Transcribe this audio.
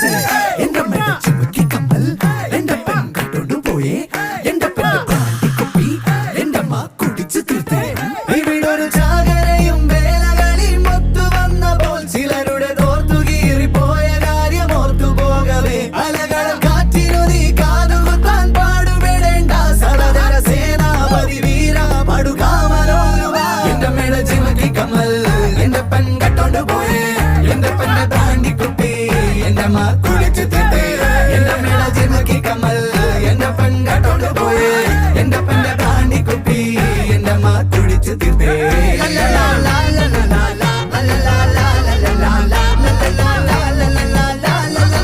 തീർത്ത് എന്റെ മേലെ ചുമക്കി കമ്മൽ എന്റെ പെൺകട്ടോണ്ട് പോയേ എന്റെ പെണ്ണ് ബ്രാൻഡിക്കുപ്പി എന്റെ അമ്മ കുടിച്ചു തീർത്ത് ഇവിടൊരു ചാകരയും വേലകളിയും ഒത്തു വന്നപ്പോൾ ചിലരുടെ തോർത്തു കീറിപ്പോയ കാര്യം ഓർത്തു പോകവേ അലകൾ കാറ്റിനു നീ കാതുകുത്താൻ പാടുപെടേണ്ട സടതര സേനാപതി വീര പടുകാമലോലുവ എന്റെ മേലെ ചുമക്കി കമ്മൽ എന്റെ പെൺകട്ടോണ്ട് പോയേ എന്റെ പെണ്ണ് ബ്രാൻഡിക്കുപ്പി എന്റെ അമ്മ കുടിച്ചു തീർത്ത്